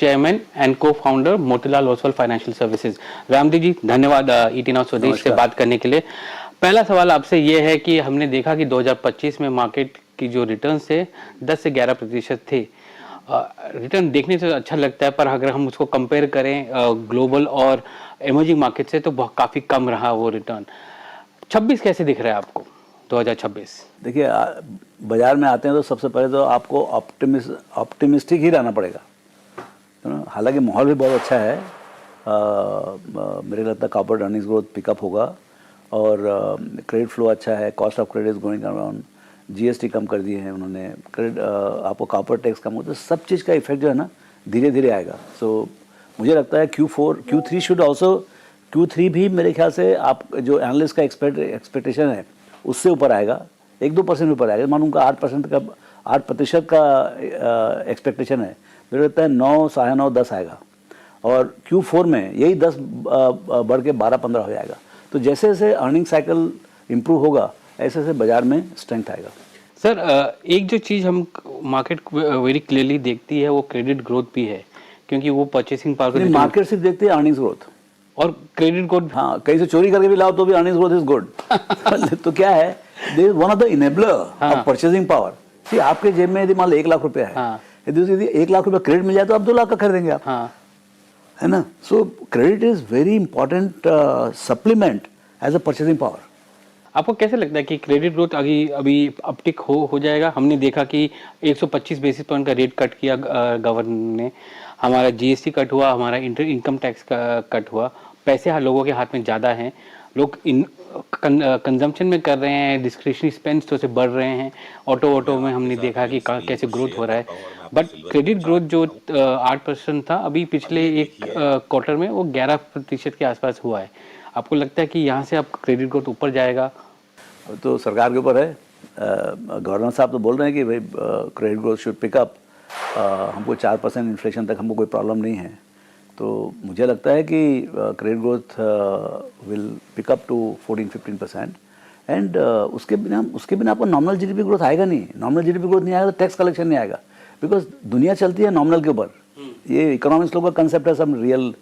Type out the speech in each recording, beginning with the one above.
Chairman and co founder Motilal Oswal financial services. Ramdev ji धन्यवाद ET now स्वदेश से बात करने के लिए। पहला सवाल आपसे ये है कि हमने देखा कि 2025 में मार्केट की जो रिटर्न्स थे 10 से 11% थे। रिटर्न देखने से अच्छा लगता है, पर अगर हम उसको कंपेयर करें ग्लोबल और इमर्जिंग मार्केट से तो काफी कम रहा वो रिटर्न। 26 कैसे दिख रहा है आपको 2026? देखिए, बाजार में आते हैं तो सबसे पहले तो आपको ऑप्टिमिस्टिक ही रहना पड़ेगा। हालांकि माहौल भी बहुत अच्छा है। मेरे लगता है कॉर्पोरेट अर्निंग्स ग्रोथ पिकअप होगा और क्रेडिट फ्लो अच्छा है। Cost of credit is going around. GST कम कर दिए हैं उन्होंने। क्रेडिट आपको कॉर्पोरेट टैक्स कम होता है। सब चीज़ का इफेक्ट जो है ना धीरे धीरे आएगा। सो मुझे लगता है Q3 शुड ऑल्सो, Q3 भी मेरे ख्याल से आप जो एनालिस्ट का एक्सपेक्टेशन है उससे ऊपर आएगा, 1-2% ऊपर आएगा। मानो उनका 8% का एक्सपेक्टेशन है, मेरे लगता है 9, 9.5, 10 आएगा। और Q4 में यही 10 बढ़ के 12-15 हो जाएगा। तो जैसे जैसे अर्निंग साइकिल इम्प्रूव होगा ऐसे ऐसे बाजार में स्ट्रेंथ आएगा। सर, एक जो चीज़ हम मार्केट वेरी क्लियरली देखती है वो क्रेडिट ग्रोथ भी है, क्योंकि वो परचेसिंग पावर को मार्केट सिर्फ देखती है अर्निंग्स ग्रोथ और क्रेडिट ग्रोथ। हाँ, कहीं से चोरी करके भी लाओ तो भी अर्निंग्स ग्रोथ इज गुड। तो क्या है, this is one of the enabler of purchasing power. See आपके जेब में यदि मान लो 1 लाख रुपया है, यदि 1 लाख रुपया क्रेडिट मिल जाए तो आप 2 लाख का खरीदेंगे आप, है ना। So credit is very important supplement as a purchasing power. आपको कैसे लगता है कि क्रेडिट ग्रोथ अभी अपटिक हो जाएगा? हमने देखा कि 125 बेसिस पॉइंट का रेट कट किया गवर्नर ने, हमारा जीएसटी कट हुआ, हमारा इनकम टैक्स का कट हुआ, पैसे लोगों के हाथ में ज़्यादा हैं, लोग कंजम्पशन में कर रहे हैं, डिस्क्रिशनरी स्पेंड्स तो से बढ़ रहे हैं, ऑटो में हमने देखा कि कैसे ग्रोथ हो रहा है। बट क्रेडिट ग्रोथ जो 8% था, अभी पिछले एक क्वार्टर में वो 11% के आसपास हुआ है। आपको लगता है कि यहाँ से अब क्रेडिट ग्रोथ ऊपर जाएगा? तो सरकार के ऊपर है। गवर्नर साहब तो बोल रहे हैं कि भाई क्रेडिट ग्रोथ शुड पिकअप। हमको 4% इन्फ्लेशन तक हमको कोई प्रॉब्लम नहीं है। तो मुझे लगता है कि credit growth will pick up to 14-15%। And उसके बिना आपको नॉमिनल जीडीपी ग्रोथ आएगा नहीं। नॉमिनल जीडीपी ग्रोथ नहीं आएगा तो टैक्स कलेक्शन नहीं आएगा, बिकॉज दुनिया चलती है नॉमिनल के ऊपर। ये इकोनॉमिक्स लोगों का कंसेप्ट है, सब रियल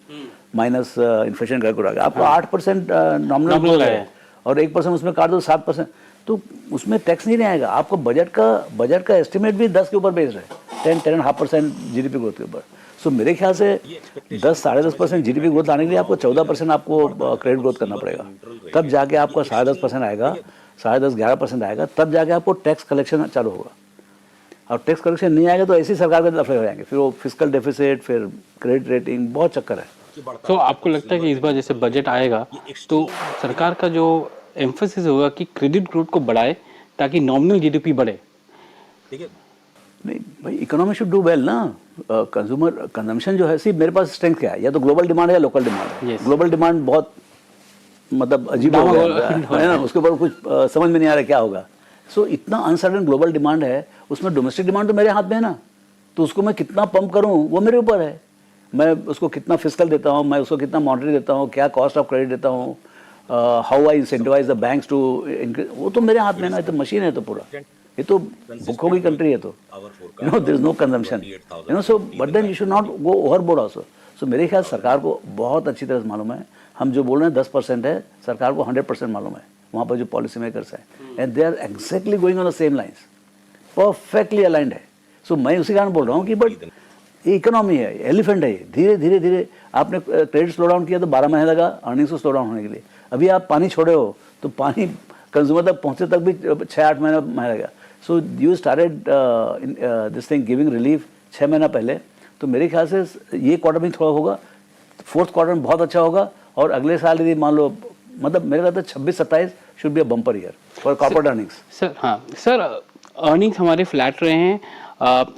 माइनस इन्फ्लेशन कैलकुलेट आएगा। आपको 8% नॉमिनल ग्रोथ है और 1% उसमें काट दो 7%, तो उसमें टैक्स नहीं आएगा। आपको बजट का एस्टिमेट भी 10 के ऊपर बेस्ड है, 10-10.5% जीडीपी ग्रोथ के ऊपर। सो मेरे ख्याल से 10-10.5% जीडीपी ग्रोथ आने के लिए आपको 14% आपको क्रेडिट ग्रोथ करना पड़ेगा। तब जाके आपका 10.5% आएगा, 10.5-11% आएगा, तब जाके आपको टैक्स कलेक्शन चालू होगा। और टैक्स कलेक्शन नहीं आएगा तो ऐसी सरकार के दफे हो जाएंगे, फिर वो फिस्कल डेफिसिट, फिर क्रेडिट रेटिंग, बहुत चक्कर है। तो आपको लगता है कि इस बार जैसे बजट आएगा तो सरकार का जो एम्फोसिस होगा कि क्रेडिट ग्रोथ को बढ़ाए ताकि नॉमिनल जीडीपी बढ़े? नहीं भाई, इकोनॉमी शुड डू वेल ना। कंज्यूमर कंजम्पशन जो है, सी मेरे पास स्ट्रेंथ क्या है, या तो ग्लोबल डिमांड है या लोकल डिमांड है। ग्लोबल डिमांड बहुत मतलब अजीब हो गया है ना, उसके ऊपर कुछ समझ में नहीं आ रहा क्या होगा। सो इतना अनसर्टन ग्लोबल डिमांड है, उसमें डोमेस्टिक डिमांड तो मेरे हाथ में है ना, तो उसको मैं कितना पंप करूँ वो मेरे ऊपर है। मैं उसको कितना फिस्कल देता हूँ, मैं उसको कितना मॉनिटरी देता हूँ, क्या कॉस्ट ऑफ क्रेडिट देता हूँ, how I incentivise the banks to increase, वो तो मेरे हाथ में है ना। ये तो मशीन है, तो पूरा ये तो भूखों की कंट्री है, तो you know there is no consumption, you know. So but then you should not go overboard also. So मेरे ख्याल सरकार को बहुत अच्छी तरह से मालूम है, हम जो बोल रहे हैं 10% है, सरकार को 100% मालूम है वहाँ पर जो पॉलिसी मेकर्स हैं, and they are exactly going on the same lines, perfectly aligned है। सो मैं उसी कारण बोल रहा हूँ कि बट ये इकोनॉमी है, एलिफेंट है, धीरे धीरे धीरे आपने क्रेडिट स्लो डाउन किया तो 12 महीने लगा अर्निंग्स को स्लो डाउन होने के लिए। अभी आप पानी छोड़े हो तो पानी कंज्यूमर तक पहुँचने तक भी 6-8 महीना लगेगा। So you started this thing giving relief 6 महीना पहले, तो मेरे ख्याल से ये क्वार्टर में थोड़ा होगा, 4th क्वार्टर में बहुत अच्छा होगा, और अगले साल यदि मान लो, मतलब मेरे ख्याल से 26-27 should be a bumper year for corporate earnings. Sir हाँ सर, अर्निंग्स हमारे फ्लैट रहे हैं,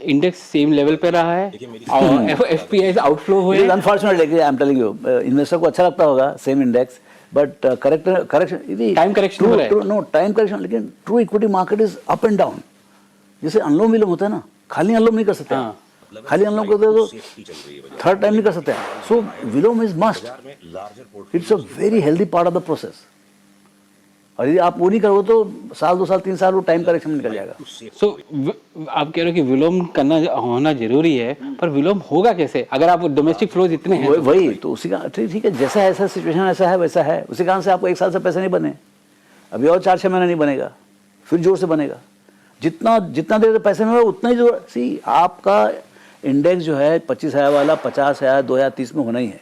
इंडेक्स सेम लेवल पे रहा है और एफपीआई आउटफ्लो हुए। Unfortunately I am telling you, investor को अच्छा लगता होगा same index, but correction time correction हो रहा है। नो टाइम करेक्शन, लेकिन true equity market is up and down. जैसे अनुलोम विलोम होता है ना, खाली अनुलोम नहीं कर सकते, खाली अनुलोम करते हो तो थर्ड टाइम नहीं कर सकते। सो विलोम is must, it's a very healthy part of the process. और यदि आप वो नहीं करोगे तो साल 2 साल 3 साल वो टाइम करेक्शन में निकल जाएगा। सो आप कह रहे हो कि विलोम करना होना जरूरी है, पर विलोम होगा कैसे अगर आप डोमेस्टिक फ्लोज इतने हैं? वही तो उसी का ठीक है, जैसा ऐसा सिचुएशन ऐसा है वैसा है, उसी कारण से आपको 1 साल से पैसे नहीं बने, अभी और 4-6 महीने नहीं बनेगा, फिर जोर से बनेगा। जितना जितना देर पैसे में उतना ही जोर। सी आपका इंडेक्स जो है 25,000 वाला 50,000 2030 में होना ही है,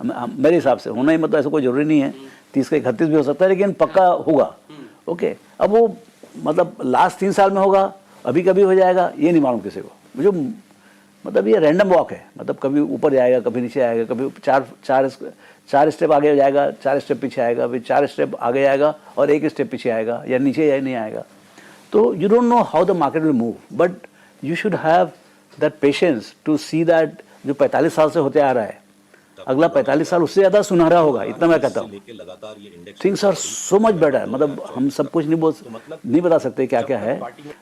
मेरे हिसाब से होना ही, मतलब ऐसा कोई जरूरी नहीं है 30 का 31 भी हो सकता है, लेकिन पक्का होगा। ओके, अब वो मतलब लास्ट 3 साल में होगा, अभी कभी हो जाएगा, ये नहीं मालूम किसी को। जो मतलब ये रैंडम वॉक है, मतलब कभी ऊपर जाएगा, कभी नीचे आएगा, कभी चार स्टेप आगे जाएगा, 4 स्टेप पीछे आएगा, फिर 4 स्टेप आगे जाएगा और 1 स्टेप पीछे आएगा, या नीचे या नहीं आएगा। तो you don't know how the market will move, but you should have that patience to see that जो 45 साल से होते आ रहा है, अगला 45 साल उससे ज़्यादा सुनहरा होगा, इतना मैं कहता हूँ। Things are so much better, मतलब हम सब कुछ नहीं बता सकते क्या क्या है,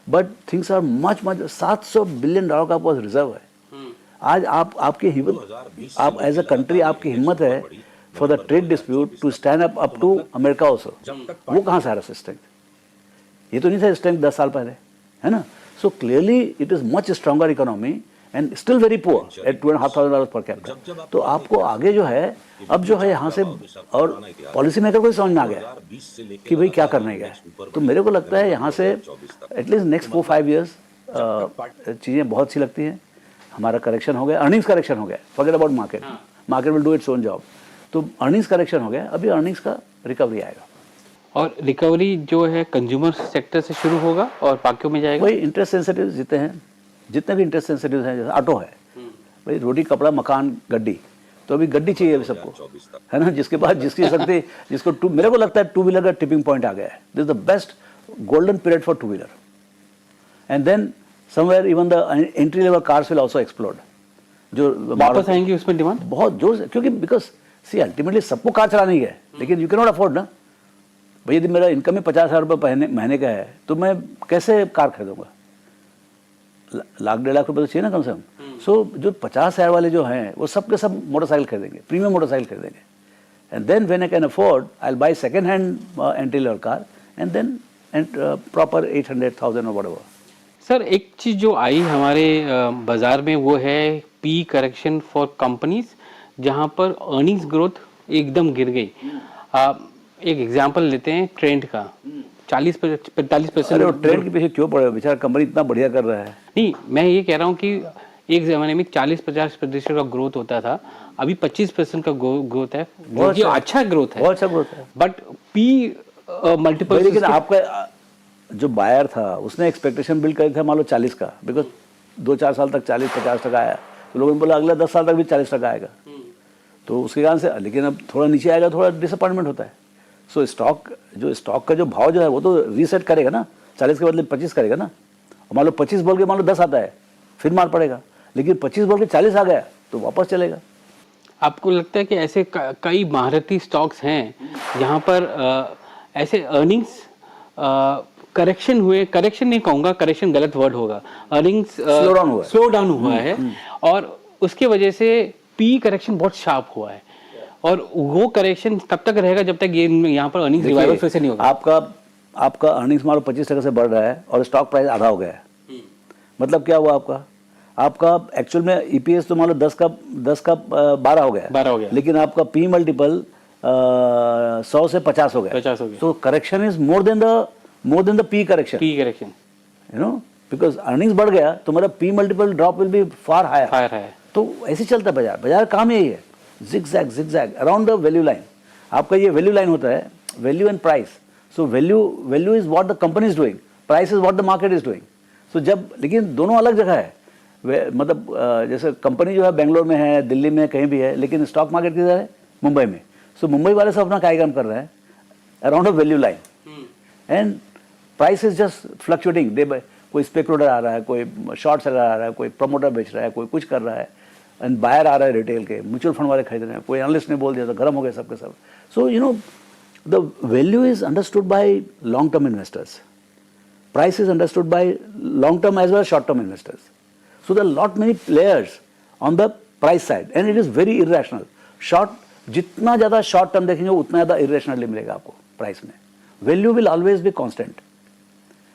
but things are much $700 billion का पास रिजर्व है। आज आपकी हिम्मत, आप एज अ कंट्री आपकी हिम्मत है for the trade dispute to stand up to America also. वो कहाँ से आ रहा है स्ट्रेंथ? ये तो नहीं था स्ट्रेंथ 10 साल पहले, है ना? So clearly it is much stronger economy and still very poor at $2,500 per capita. तो आपको आगे जो है, अब जो है यहाँ से, और पॉलिसी मेकर को समझ में आ गया कि भाई क्या करना है। तो मेरे को लगता है यहाँ से एटलीस्ट नेक्स्ट 4-5 ईयर्स चीज़ें बहुत अच्छी लगती हैं। हमारा करेक्शन हो गया, अर्निंग्स करेक्शन हो गया, forget about market, market will do its own job. तो अर्निंग्स करेक्शन हो गया, अभी अर्निंग्स का रिकवरी आएगा। और रिकवरी जो है कंज्यूमर सेक्टर से शुरू होगा और बाकियों में जाएगा। वही इंटरेस्ट सेंसिटिव जितने हैं, जितने भी इंटरेस्ट सेंसिटिव हैं, जैसे ऑटो है भाई, रोटी कपड़ा मकान गड्डी, तो अभी गड्डी चाहिए अभी सबको, है ना? जिसके बाद जिसकी सकते जिसको मेरे को लगता है 2 व्हीलर का टिपिंग पॉइंट आ गया है। This is the best golden period for 2 wheeler, and then somewhere even the entry level cars will also explode. जो वापस आएंगी उसमें डिमांड बहुत जोर से, क्योंकि बिकॉज सी अल्टीमेटली सबको कार चलानी है, लेकिन यू कैन नॉट अफोर्ड ना भाई। यदि मेरा इनकम ही 50,000 रुपये महीने का है तो मैं कैसे कार खरीदूंगा? लाख 1.5 लाख रुपये तो चाहिए ना कम से कम। सो जो 50,000 वाले जो हैं वो सब के सब मोटरसाइकिल खरीदेंगे, प्रीमियम मोटरसाइकिल खरीदेंगे, and then when I can afford I will buy second hand entry level car and then proper 800,000 और व्हाटएवर। सर एक चीज जो आई हमारे बाजार में वो है पी करेक्शन फॉर कंपनीज, जहां पर अर्निंग्स ग्रोथ एकदम गिर गई। एक एग्जांपल लेते हैं ट्रेंड का, 40-45%। अरे वो ट्रेंड के पीछे क्यों पड़े? बेचारा कंपनी इतना बढ़िया कर रहा है। नहीं, मैं ये कह रहा हूँ कि एक जमाने में 40-50% का ग्रोथ होता था, अभी 25% का ग्रोथ है, जो कि अच्छा ग्रोथ है, बहुत अच्छा ग्रोथ है। But P multiple. लेकिन आपका जो बायर था उसने एक्सपेक्टेशन बिल्ड करी था मान लो 40 का, बिकॉज 2-4 साल तक 40-50% आया, तो लोगों ने बोला अगले 10 साल तक भी 40% आएगा, तो उसके कारण से, लेकिन अब थोड़ा नीचे आएगा, थोड़ा डिसअपॉइंटमेंट होता है। सो स्टॉक का जो भाव जो है वो तो रीसेट करेगा ना, 40 के बदले 25 करेगा ना। मान लो 25 बोल के मान लो 10 आता है, फिर मार पड़ेगा, लेकिन 25 बोल के 40 आ गया तो वापस चलेगा। आपको लगता है कि ऐसे कई महारथी स्टॉक्स हैं जहां पर ऐसे अर्निंग्स करेक्शन हुए, करेक्शन नहीं कहूंगा, करेक्शन गलत वर्ड होगा, अर्निंग्स स्लो डाउन हुआ है और उसके वजह से पी करेक्शन बहुत शार्प हुआ है, और वो करेक्शन तब तक रहेगा जब तक ये यहाँ पर अर्निंग्स रिवाइवल फिर से नहीं होगा। आपका अर्निंग्स मान लो 25% से बढ़ रहा है और स्टॉक प्राइस आधा हो गया है, मतलब क्या हुआ? आपका एक्चुअल में ईपीएस तो मान लो 10 का 12 हो गया, लेकिन आपका पी मल्टीपल 100 से 50 हो गया। तो correction is more than the P correction, you know, because earnings बढ़ गया तो मेरा P multiple drop will be far higher. तो ऐसे चलता है बाजार काम यही है, zigzag around the value line. आपका ये वैल्यू लाइन होता है, value and price. So value is what the company is doing, price is what the market is doing. So जब, लेकिन दोनों अलग जगह है, मतलब जैसे कंपनी जो है बेंगलोर में है, दिल्ली में कहीं भी है, लेकिन स्टॉक मार्केट किधर है? मुंबई में। सो मुंबई वाले सब अपना कार्यक्रम कर रहे हैं around a value line, and price is just fluctuating day by. कोई स्पेकुलेटर आ रहा है, कोई शॉर्ट सेलर आ रहा है, कोई प्रमोटर बेच रहा है, कोई कुछ कर रहा है, एंड बायर आ रहा है रिटेल के, म्यूचुअल फंड वाले खरीद रहे हैं, कोई एनालिस्ट ने बोल दिया तो गर्म हो गए सबके सब। So you know the value is understood by long term investors, price is understood by long term as well short term investors. So there are lot many players on the price side and it is very irrational. जितना ज़्यादा short term देखेंगे उतना ज़्यादा irrationally मिलेगा आपको price में, value will always be constant.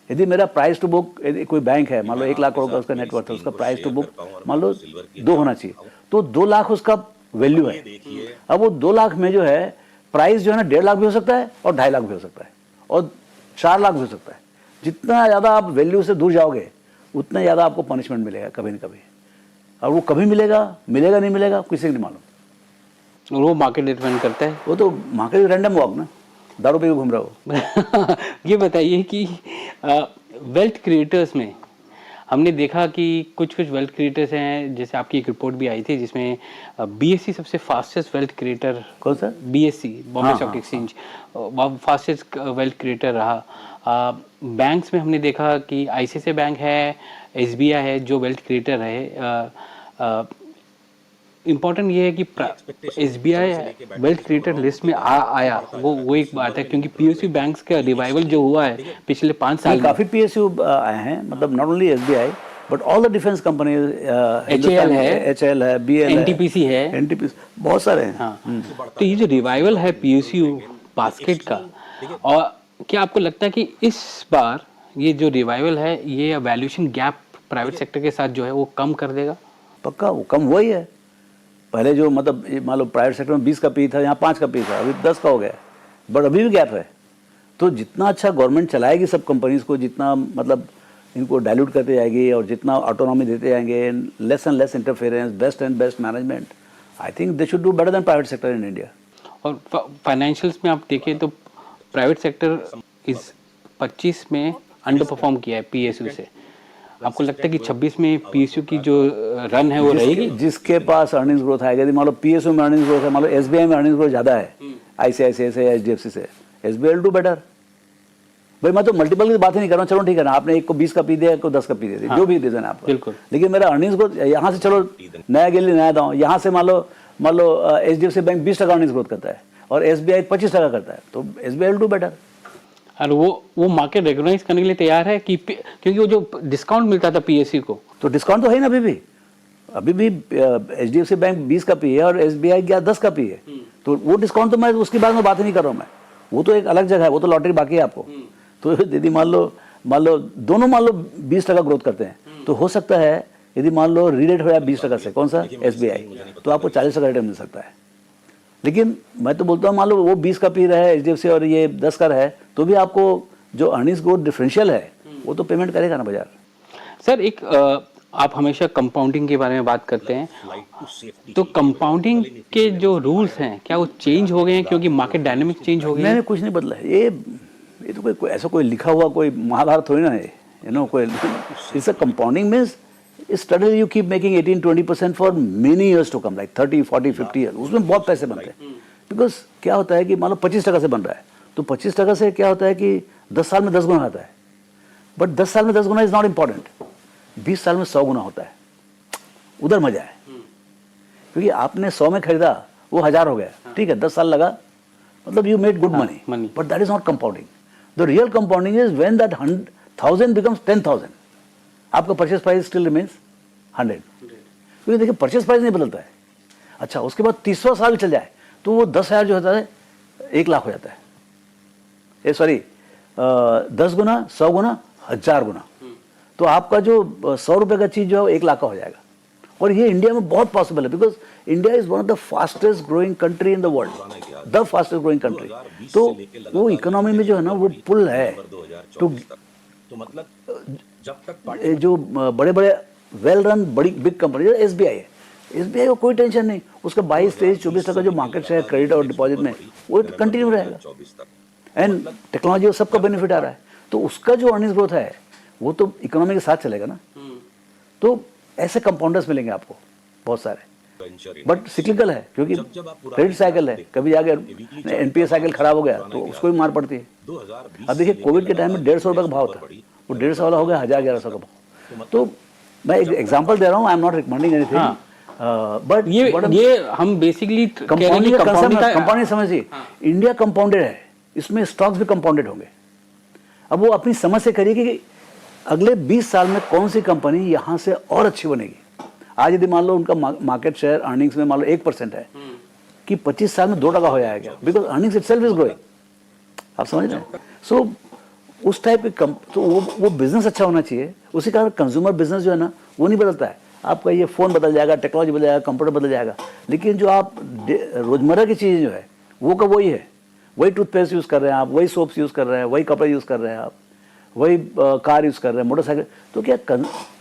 यदि मेरा प्राइस टू बुक, यदि कोई बैंक है मान लो 1 लाख करोड़ का उसका नेटवर्क है, उसका प्राइस टू बुक मान लो 2 होना चाहिए, तो 2 लाख उसका वैल्यू है। अब वो 2 लाख में जो है प्राइस जो है ना 1.5 लाख भी हो सकता है और 2.5 लाख भी हो सकता है और 4 लाख भी हो सकता है। जितना ज़्यादा आप वैल्यू से दूर जाओगे उतना ज़्यादा आपको पनिशमेंट मिलेगा कभी न कभी, और वो कभी मिलेगा नहीं मिलेगा किसी को नहीं मालूम। और वो मार्केट डिपेंड करता है। वो तो मार्केट रैंडम वॉक ना, दारू पे घूम रहा हो। ये बताइए कि वेल्थ क्रिएटर्स में हमने देखा कि कुछ वेल्थ क्रिएटर्स हैं, जैसे आपकी एक रिपोर्ट भी आई थी जिसमें बीएससी सबसे फास्टेस्ट वेल्थ क्रिएटर। कौन सा? BSc, Bombay stock exchange, fastest wealth creator रहा। बैंक्स में हमने देखा कि आईसीआईसीआई बैंक है, एसबीआई है जो वेल्थ क्रिएटर है। इम्पोर्टेंट ये है कि एसबीआई वेल्थ क्रिएटर लिस्ट में आया, वो एक बात है, क्योंकि पीएसयू बैंक्स का रिवाइवल जो हुआ है पिछले 5 साल में, काफी पीएसयू आए हैं, मतलब not only SBI but all the defence companies, HAL है, बीएल है, एनटीपीसी है, बहुत सारे हैं। हाँ। तो ये जो रिवाइवल है पीएसयू बास्केट का, और क्या आपको लगता है कि इस बार ये जो रिवाइवल है ये वैल्यूएशन गैप प्राइवेट सेक्टर के साथ जो है वो कम कर देगा? पक्का वो कम हुआ ही है। पहले जो मतलब मान लो प्राइवेट सेक्टर में 20 का पी था, यहाँ 5 का पी था, अभी 10 का हो गया, बट अभी भी गैप है। तो जितना अच्छा गवर्नमेंट चलाएगी सब कंपनीज को, जितना मतलब इनको डाइल्यूट करते जाएगी और जितना ऑटोनॉमी देते जाएंगे, less and less interference, best and best management, I think they should do better than private sector in India. और फाइनेंशियल्स में आप देखें तो प्राइवेट सेक्टर इस 25 में अंडर परफॉर्म किया है पीएसयू से। आपको लगता है कि 26 में पीएसयू की जो रन है वो रहेगी? जिसके पास अर्निंग्स ग्रोथ आएगा, यदि मान लो पीएसयू में अर्निंग्स ग्रोथ है, मान लो एसबीआई में अर्निंग्स ग्रोथ ज्यादा है आईसीआईसीआई से, एचडीएफसी से, एसबीआई विल डू बेटर। भाई मैं तो मल्टीपल की बात ही नहीं कर रहा हूँ, चलो ठीक है ना, आपने एक को 20 का पी दिया, एक को 10 का पी दे दिया, जो भी रीजन है आपको, बिल्कुल, लेकिन मेरा अर्निंग्स ग्रोथ यहाँ से, चलो नया गिल्ली नया दांव, यहाँ से मान लो एचडीएफसी बैंक 20% अर्निंग्स ग्रोथ करता है और एसबीआई 25% करता है, तो एसबीआई विल डू बेटर। और वो मार्केट रिकॉग्नाइज करने के लिए तैयार है कि क्योंकि वो जो डिस्काउंट मिलता था पीएसयू को, तो डिस्काउंट तो है ना अभी भी एचडीएफसी बैंक 20 का पी है और एसबीआई 10 का पी है, तो वो डिस्काउंट तो मैं उसके बारे में बात ही नहीं कर रहा हूँ, मैं वो तो एक अलग जगह है, वो तो लॉटरी बाकी है आपको। तो यदि मान लो दोनों मान लो 20% ग्रोथ करते हैं, तो हो सकता है यदि मान लो रीरेट हो जाए 20% से, कौन सा? एसबीआई, तो आपको 40% रिटर्न मिल सकता है। लेकिन मैं तो बोलता हूँ मान लो वो 20 का पी रहा है एचडीएफसी और ये 10 का है, तो भी आपको जो अर्निंग्स ग्रोथ डिफरेंशियल है वो तो पेमेंट करेगा ना बाजार। सर एक आप हमेशा कंपाउंडिंग के बारे में बात करते हैं, तो कंपाउंडिंग के जो रूल्स हैं क्या वो चेंज हो गए हैं क्योंकि मार्केट डायनेमिक्स चेंज हो गए हैं? नहीं, कुछ नहीं बदला है। ये तो कोई ऐसा कोई लिखा हुआ कोई महाभारत थोड़ी ना है, यू नो, कोई it's a compounding means study you keep making 18-20% for many years to come, like 30-40-50 year, उसमें बहुत पैसे बनते हैं। बिकॉज क्या होता है कि मान लो 25% से बन रहा है, तो 25% से क्या होता है कि 10 साल में 10 गुना आता है, बट 10 साल में 10 गुना इज नॉट इम्पॉर्टेंट, 20 साल में 100 गुना होता है, उधर मजा है। क्योंकि आपने 100 में खरीदा, वो 1000 हो गया, ठीक है, 10 साल लगा, मतलब you made good money, but that is not compounding. The real compounding is when that 1000 becomes 10,000, आपका परचेस प्राइस स्टिल रिमेन्स 100, क्योंकि देखिए परचेस प्राइस नहीं बदलता है। अच्छा, उसके बाद 30वां साल चल जाए तो वो 10,000 जो होता है 1 लाख हो जाता है, सॉरी 10 गुना, 100 गुना, 1000 गुना, तो आपका जो 100 रुपए का चीज जो है 1 लाख का हो जाएगा। और ये इंडिया में बहुत पॉसिबल है, because India is one of the fastest growing country in the world, the fastest growing country. तो वो इकोनॉमी में जो है ना वो पुल है, तो मतलब जो बड़े बड़े वेल रन बड़ी बिग कंपनी एसबीआई है, एसबीआई को कोई टेंशन नहीं, उसका 22-23-24% जो मार्केट शेयर क्रेडिट और डिपॉजिट में वो कंटिन्यू रहेगा, एंड टेक्नोलॉजी सबका बेनिफिट आ रहा है, तो उसका जो अर्निंग्स ग्रोथ है वो तो इकोनॉमी के साथ चलेगा ना। तो ऐसे कंपाउंडर्स मिलेंगे आपको बहुत सारे, बट सिक्लिकल है क्योंकि क्रेडिट साइकिल है, कभी जाके एनपीए साइकिल खराब हो गया तो उसको भी मार पड़ती है। अब देखिए कोविड के टाइम में 150 रुपये का भाव था, वो 150 वाला हो गया 1000-1100 का भाव। तो मैं एक एग्जांपल दे रहा हूँ, I am not recommending anything, but ये हम बेसिकली कंपाउंडिंग समझिए, इंडिया कंपाउंडेड है, इसमें स्टॉक्स भी कंपाउंडेड होंगे। अब वो अपनी समझ से करिए कि अगले 20 साल में कौन सी कंपनी यहाँ से और अच्छी बनेगी। आज यदि मान लो उनका मार्केट शेयर अर्निंग्स में मान लो 1% है, कि 25 साल में 2% हो जाएगा, because earnings itself is growing. आप समझ रहे हैं? सो उस टाइप के तो वो बिजनेस अच्छा होना चाहिए। उसी कारण कंज्यूमर बिजनेस जो है ना वो नहीं बदलता है। आपका ये फ़ोन बदल जाएगा, टेक्नोलॉजी बदल जाएगा, कंप्यूटर बदल जाएगा, लेकिन जो आप रोज़मर्रा की चीज़ें जो है वो का वही है। वही टूथपेस्ट यूज़ कर रहे हैं आप, वही सोप्स यूज़ कर रहे हैं, वही कपड़े यूज़ कर रहे हैं आप, वही कार यूज़ कर रहे हैं, मोटरसाइकिल। तो क्या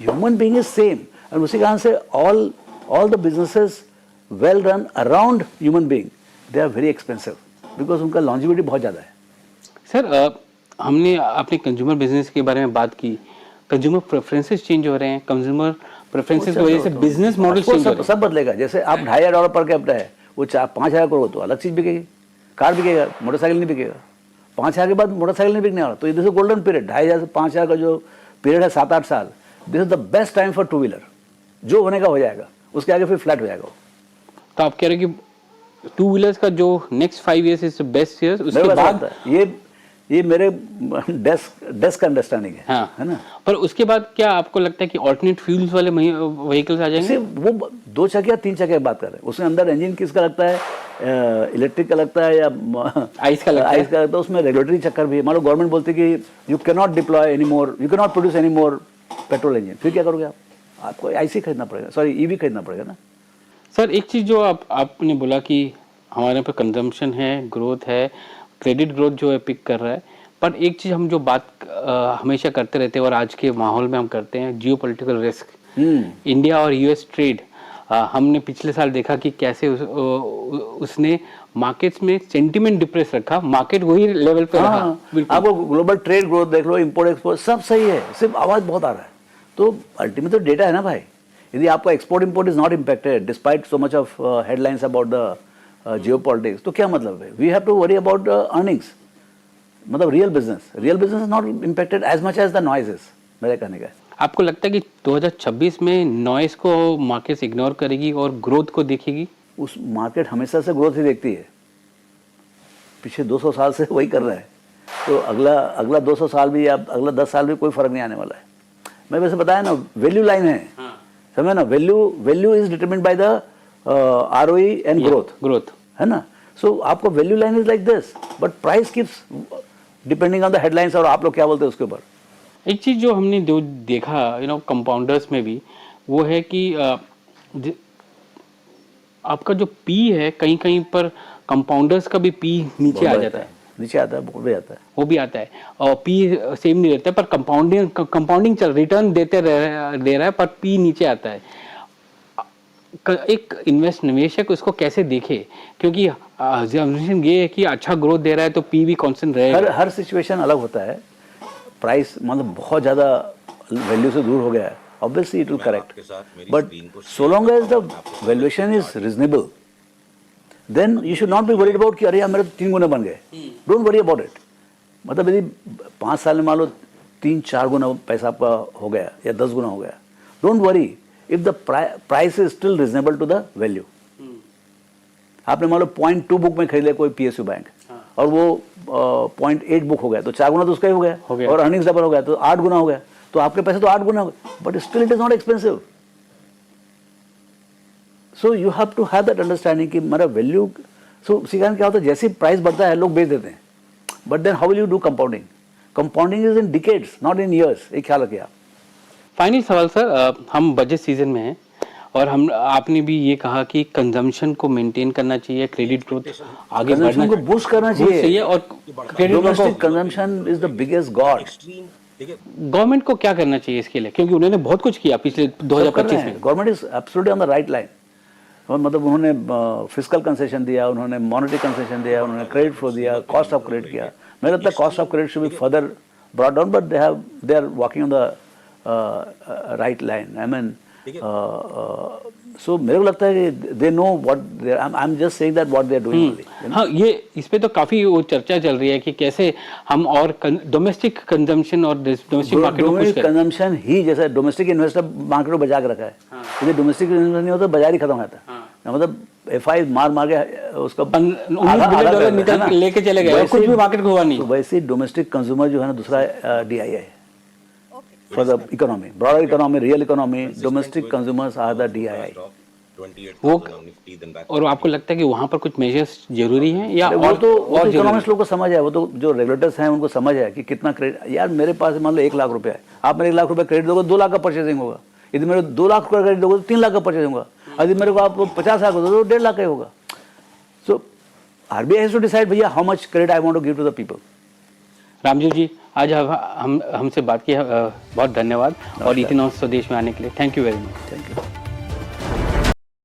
ह्यूमन बीइंग इज सेम, और उसी कारण से all the businesses well run around human being they are very expensive, because उनका लॉन्जिविटी बहुत ज़्यादा है। सर हमने अपने कंज्यूमर बिजनेस के बारे में बात की, कंज्यूमर प्रेफरेंसेस चेंज हो रहे हैं, कंज्यूमर प्रेफरेंसेस की वजह से बिजनेस मॉडल चेंज हो रहे हैं। सब बदलेगा। जैसे आप $2,500 पर कैपिटा है, वो 4-5,000 करोड़ तो अलग चीज़ बिकेगी, कार बिकेगा, मोटरसाइकिल नहीं बिकेगा। 5,000 के बाद मोटरसाइकिल नहीं बिकने वाला। तो दिस इज गोल्डन पीरियड। 2,500 से 5,000 का जो पीरियड है 7-8 साल, this is the best time for two wheeler. जो होने का हो जाएगा, उसके आगे फिर फ्लैट हो जाएगा। तो आप कह रहे हैं कि टू व्हीलर्स का जो next 5 years is best years, उसके बाद ये मेरे डेस्क अंडरस्टैंडिंग है। हाँ, है ना? पर उसके बाद क्या आपको लगता है कि ऑल्टरनेट फ्यूल्स वाले व्हीकल्स आ जाएंगे? वो 2 चक्के 3 चक्के की बात कर रहे हैं। उसमें अंदर इंजन किसका लगता है, इलेक्ट्रिक का लगता है या आइस का लगता है? उसमें रेगुलेटरी चक्कर भी है। मान लो गवर्नमेंट बोलती है कि you can not deploy any more, you can not produce any more petrol engine, फिर क्या करोगे आप? आपको आईसी खरीदना पड़ेगा, सॉरी ईवी खरीदना पड़ेगा ना। सर एक चीज़ जो आपने बोला कि हमारे यहाँ पे कंजम्पशन है, ग्रोथ है, क्रेडिट ग्रोथ जो है पिक कर रहा है, पर एक चीज़ हम जो बात हमेशा करते रहते हैं और आज के माहौल में हम करते हैं, जियो पॉलिटिकल रिस्क। इंडिया और यूएस ट्रेड, हमने पिछले साल देखा कि कैसे उसने मार्केट्स में सेंटीमेंट डिप्रेस रखा, मार्केट वही लेवल पे रहा। आपको ग्लोबल ट्रेड ग्रोथ देख लो, इंपोर्ट एक्सपोर्ट सब सही है, सिर्फ आवाज़ बहुत आ रहा है। तो अल्टीमेट तो डेटा है ना भाई। यदि आपका export import is not impacted despite so much of headlines about the geopolitics, तो क्या मतलब है? We have to worry about earnings, मतलब real business is not impacted as much as the noise is, मेरे कहने का। आपको लगता है कि 2026 में नॉइस को मार्केट्स इग्नोर करेगी और ग्रोथ को देखेगी? उस मार्केट हमेशा से ग्रोथ ही देखती है, पिछले 200 साल से वही कर रहा है। तो अगला 200 साल भी या अगला 10 साल भी कोई फर्क नहीं आने वाला है। मैं वैसे बताया ना, वैल्यू लाइन है। समझे ना? Value is determined by the ROE and growth, है ना? सो आपको value line is like this, but price keeps depending on the headlines. और आप लोग क्या बोलते हैं उसके ऊपर? एक चीज़ जो हमने जो देखा कंपाउंडर्स में भी, वो है कि आपका जो पी है, कहीं कहीं पर कंपाउंडर्स का भी पी नीचे आ जाता है, नीचे आता है, वो भी आता है, और पी सेम नहीं रहता है, पर कंपाउंडिंग चल रिटर्न दे रहा है, पर पी नीचे आता है। एक निवेशक उसको कैसे देखे? क्योंकि ये है कि अच्छा ग्रोथ दे रहा है तो पी भी कांस्टेंट रहेगा। हर सिचुएशन अलग होता है। प्राइस मतलब बहुत ज़्यादा वैल्यू से दूर हो गया है, obviously it will correct, but so long as the valuation is reasonable, then you should not be worried about कि अरे यार मेरे तो 3 गुना बन गए। Don't worry about it। मतलब यदि 5 साल में मान लो 3-4 गुना पैसा आपका हो गया या 10 गुना हो गया, don't worry if the price is still reasonable to the value। आपने मान लो 0.2 बुक में खरीद लिया कोई PSU बैंक, और वो 0.8 बुक हो गया, तो 4 गुना तो उसका ही हो गया, और अर्निंग्स डबल हो गया तो 8 गुना हो गया, तो आपके पैसे तो 8 गुना हो गए, but still it is not expensive. So you have to have that understanding कि मेरा वैल्यू। सो उसी कारण क्या होता है, जैसे प्राइस बढ़ता है लोग बेच देते हैं, but then how will you do compounding? Compounding is in decades, not in years. एक ख्याल रखिए आप। फाइनल सवाल सर, हम बजट सीजन में हैं और आपने भी ये कहा कि कंजम्पशन को मेंटेन करना चाहिए, क्रेडिट ग्रोथ आगे बढ़ना को बूस्ट करना चाहिए, और domestic consumption is the biggest God. Government को क्या करना चाहिए इसके लिए? क्योंकि उन्होंने बहुत कुछ किया पिछले 2025 में। Government is absolutely on the right line. मतलब उन्होंने फिस्कल कंसेशन दिया, उन्होंने मॉनेटरी कंसेशन दिया, उन्होंने क्रेडिट फ्लो दिया, कॉस्ट ऑफ क्रेडिट किया। मेरे लगता है cost of credit should be further brought down, but they are walking on the right line. I mean, so मेरे को लगता है कि they know what they, I am just saying that what they are doing. हाँ, ये इस पे तो काफी वो चर्चा चल रही है कि कैसे हम और डोमेस्टिक कंजम्पशन और डोमेस्टिक मार्केट को पुश करें। कंजम्पशन ही जैसे डोमेस्टिक इन्वेस्टर मार्केट को बचा के रखा है। यदि डोमेस्टिक इन्वेस्टर नहीं होता बाजार ही खत्म होता। मतलब FI मार के उसका $19 बिलियन लेके चले गए, कुछ भी मार्केट को हुआ नहीं। तो वैसे डोमेस्टिक कंज्यूमर जो है ना, दूसरा DII है for the economy, broader economy, real economy. Domestic consumers are the DII. वो और आपको लगता है कि वहाँ पर कुछ मेजर्स जरूरी हैं या वो तो जरूरी इकोनॉमिक्स लोग को समझ है, वो तो जो रेगुलेटर्स हैं उनको समझ है कि कितना क्रेडिट। यार मेरे पास मान लो 1 लाख रुपया है, आप मेरे 1 लाख रुपया क्रेडिट दोगे 2 लाख का परचेसिंग होगा। यदि मेरे 2 लाख का क्रेडिट दोगे तो 3 लाख का परचेसिंग होगा। यदि मेरे को आप 50 लाख दोगे तो 1.5 लाख का ही होगा। So RBI has to decide भैया how much credit I want to give to the people. Ramjeev ji, आज हमसे बात की, बहुत धन्यवाद और इथेनॉल स्वदेश में आने के लिए। Thank you very much. Thank you.